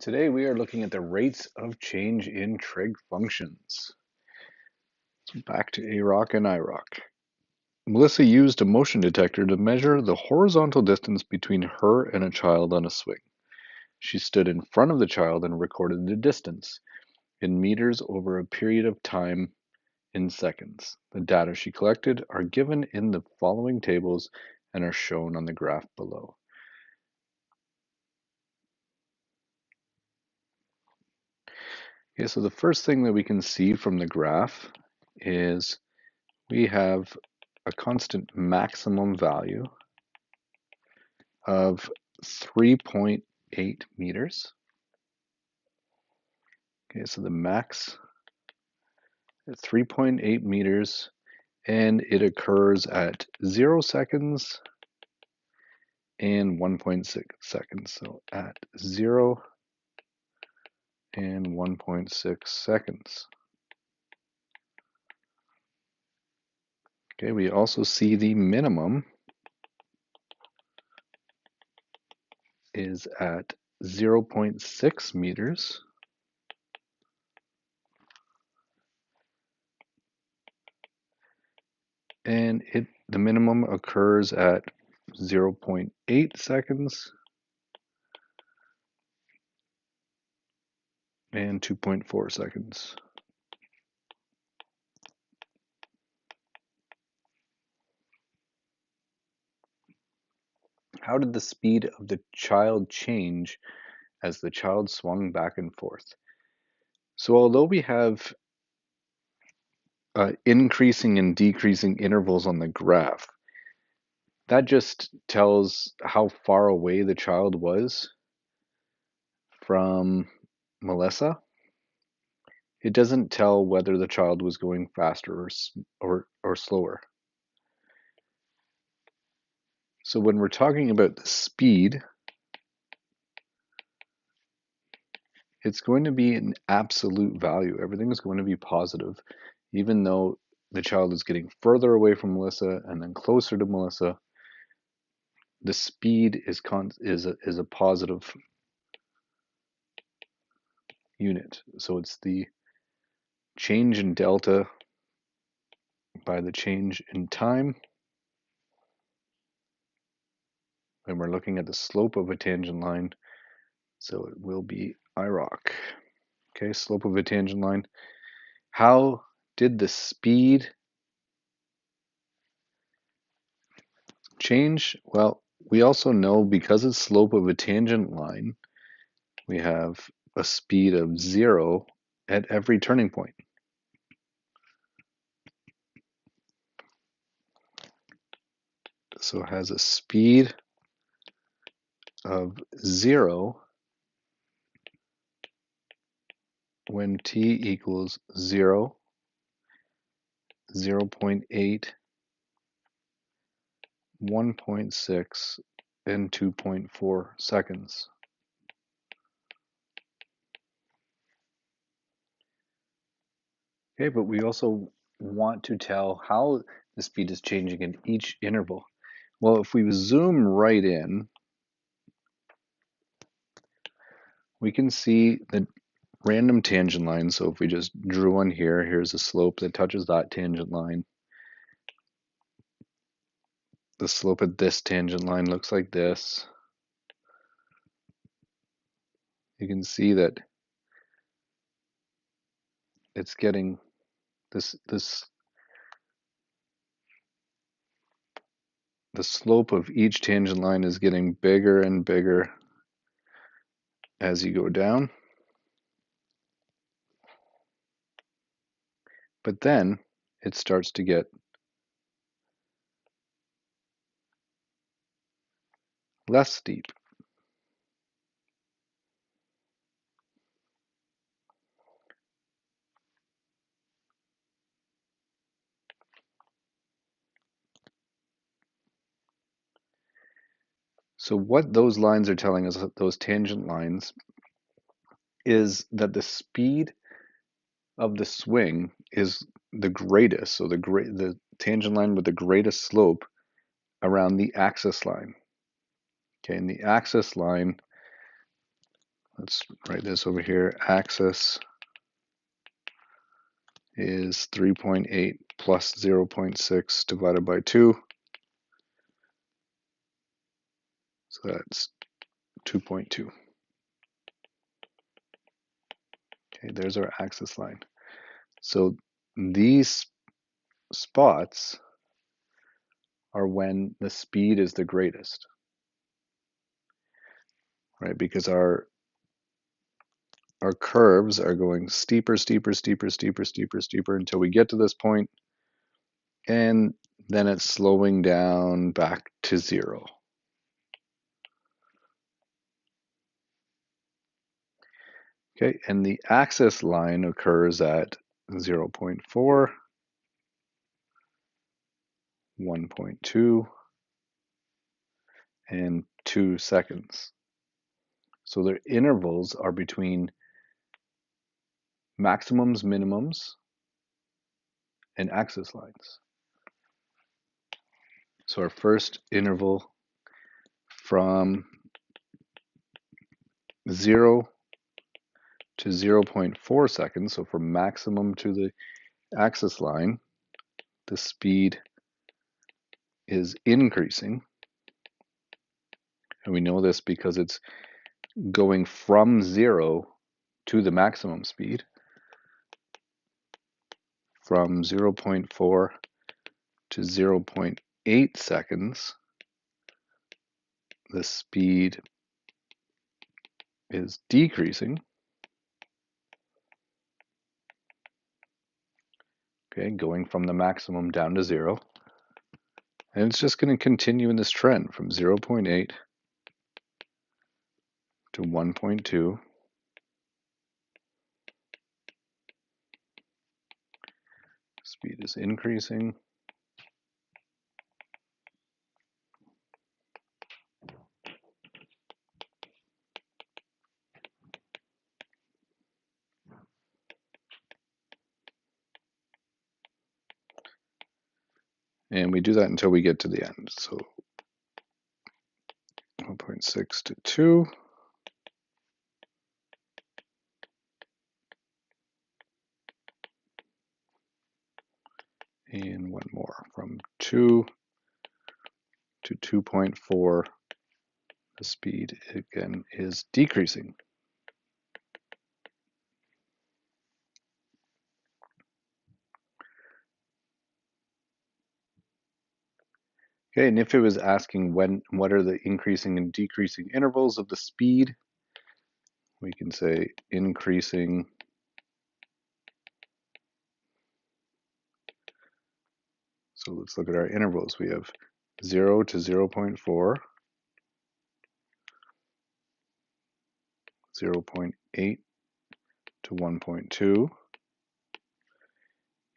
Today we are looking at the rates of change in trig functions. So back to AROC and IROC. Melissa used a motion detector to measure the horizontal distance between her and a child on a swing. She stood in front of the child and recorded the distance in meters over a period of time in seconds. The data she collected are given in the following tables and are shown on the graph below. Okay, so the first thing that we can see from the graph is we have a constant maximum value of 3.8 meters. Okay, so the max is 3.8 meters, and it occurs at 0 seconds and 1.6 seconds. So at 0 and 1.6 seconds. Okay, we also see the minimum is at 0.6 meters. And the minimum occurs at 0.8 seconds and 2.4 seconds. How did the speed of the child change as the child swung back and forth? So although we have increasing and decreasing intervals on the graph, that just tells how far away the child was from Melissa. It doesn't tell whether the child was going faster or slower. So when we're talking about the speed, it's going to be an absolute value. Everything is going to be positive, even though the child is getting further away from Melissa and then closer to Melissa. The speed is a positive unit. So it's the change in delta by the change in time. And we're looking at the slope of a tangent line, so it will be IROC. Okay, slope of a tangent line. How did the speed change? Well, we also know because it's slope of a tangent line, we have a speed of 0 at every turning point. So it has a speed of 0 when t equals 0, 0.8, 1.6, and 2.4 seconds. Okay, but we also want to tell how the speed is changing in each interval. Well, if we zoom right in, we can see the random tangent line. So if we just drew one here, here's a slope that touches that tangent line. The slope at this tangent line looks like this. You can see that it's getting the slope of each tangent line is getting bigger and bigger as you go down. But then it starts to get less steep. So what those lines are telling us, those tangent lines, is that the speed of the swing is the greatest. So the tangent line with the greatest slope around the axis line. Okay, and the axis line let's write this over here. Axis is 3.8 plus 0.6 divided by 2. So that's 2.2. Okay, there's our axis line. So these spots are when the speed is the greatest, right? Because our curves are going steeper, steeper, steeper, steeper, steeper, steeper until we get to this point, and then it's slowing down back to 0. Okay, and the axis line occurs at 0.4, 1.2, and 2 seconds. So their intervals are between maximums, minimums, and axis lines. So our first interval from 0 to 0.4 seconds, so from maximum to the axis line, the speed is increasing. And we know this because it's going from 0 to the maximum speed. From 0.4 to 0.8 seconds, the speed is decreasing. Okay, going from the maximum down to 0. And it's just going to continue in this trend from 0.8 to 1.2. Speed is increasing. And we do that until we get to the end. So 1.6 to 2. And one more from 2 to 2.4. The speed again is decreasing. Okay, and if it was asking what are the increasing and decreasing intervals of the speed, we can say increasing So let's look at our intervals. We have 0 to 0.4, 0.8 to 1.2,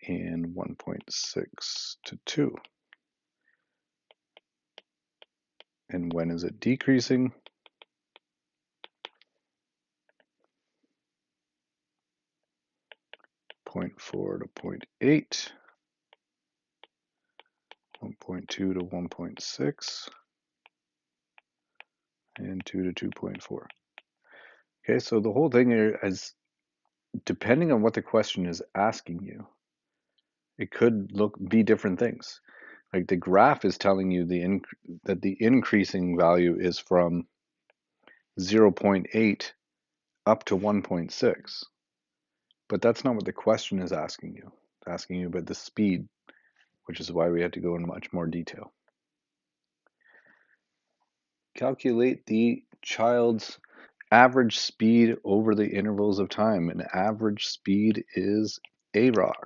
and 1.6 to 2. And when is it decreasing? 0.4 to 0.8, 1.2 to 1.6, and 2 to 2.4. Okay, so the whole thing here is, depending on what the question is asking you, it could be different things. Like the graph is telling you that the increasing value is from 0.8 up to 1.6. But that's not what the question is asking you. It's asking you about the speed, which is why we had to go in much more detail. Calculate the child's average speed over the intervals of time. An average speed is AROC.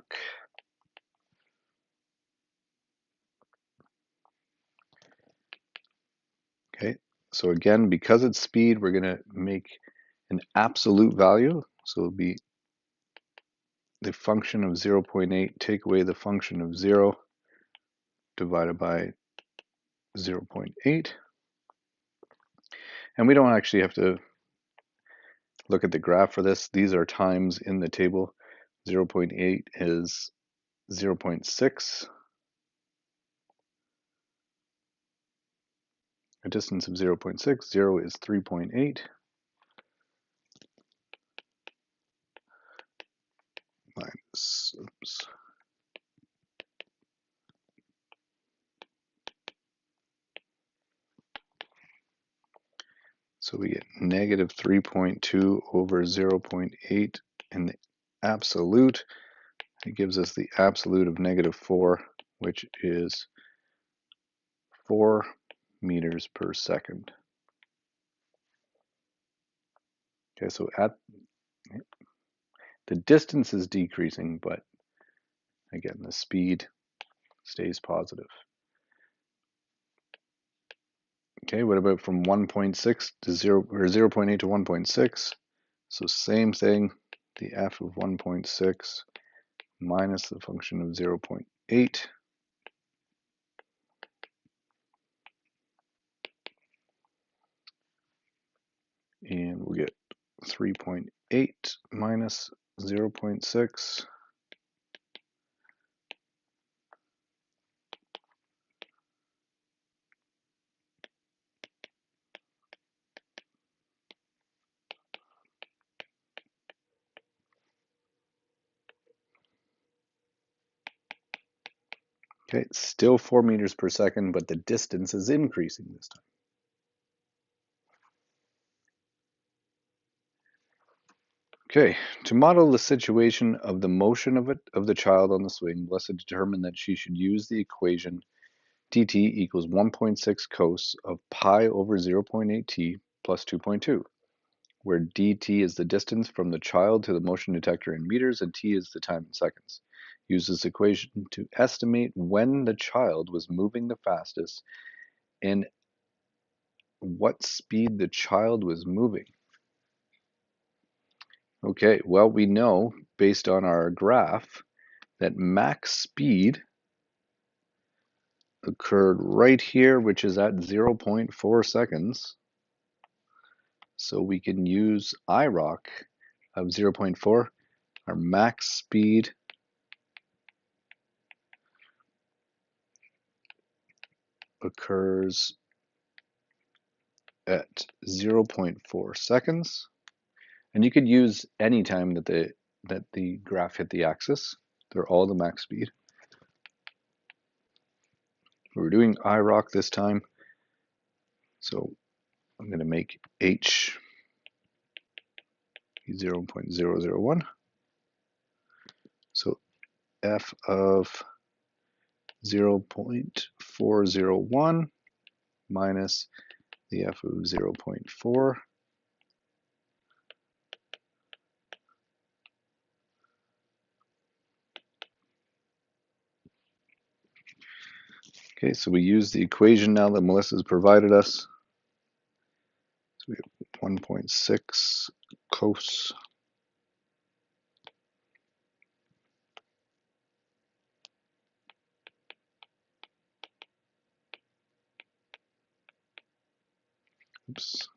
Okay, so again, because it's speed, we're going to make an absolute value. So it'll be the function of 0.8, take away the function of 0 divided by 0.8. And we don't actually have to look at the graph for this. These are times in the table. 0.8 is 0.6. A distance of 0.6. 0 is 3.8. oops. So we get negative 3.2 over 0.8 in the absolute. It gives us the absolute of negative 4, which is 4 meters per second. Okay, so at the distance is decreasing, but again, the speed stays positive. Okay, what about from 1.6 to 0 or 0.8 to 1.6? So same thing, the f of 1.6 minus the function of 0.8. And we'll get 3.8 minus 0.6. Okay, still 4 meters per second, but the distance is increasing this time. Okay, to model the situation of the motion of the child on the swing, Melissa determined that she should use the equation dt equals 1.6 cos of pi over 0.8 t plus 2.2, where dt is the distance from the child to the motion detector in meters and t is the time in seconds. Use this equation to estimate when the child was moving the fastest and what speed the child was moving. Okay, well, we know based on our graph that max speed occurred right here, which is at 0.4 seconds. So we can use IROC of 0.4. Our max speed occurs at 0.4 seconds. And you could use any time that the graph hit the axis. They're all the max speed. We're doing IROC this time. So I'm going to make H 0.001. So F of 0.401 minus the F of 0.4. Okay, so we use the equation now that Melissa's provided us. So we have 1.6 cos oops.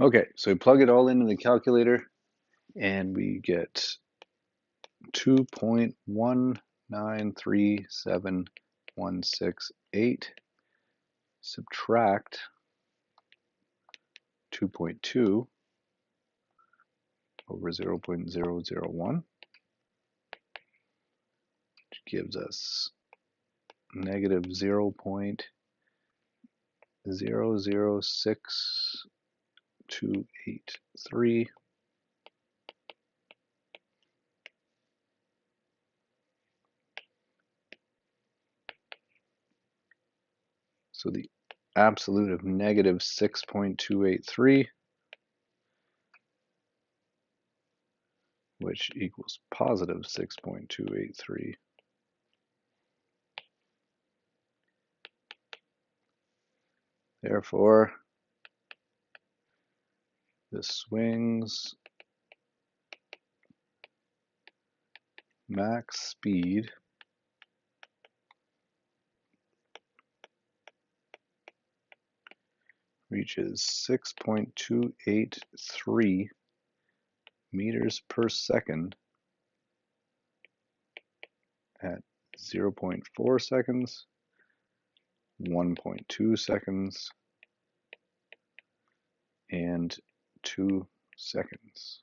Okay, so we plug it all into the calculator and we get 2.1937,168 subtract 2.2 over 0.001, which gives us negative 0.006283. So the absolute of negative 6.283, which equals positive 6.283. Therefore, The swing's max speed reaches 6.283 meters per second at 0.4 seconds, 1.2 seconds, and 2 seconds.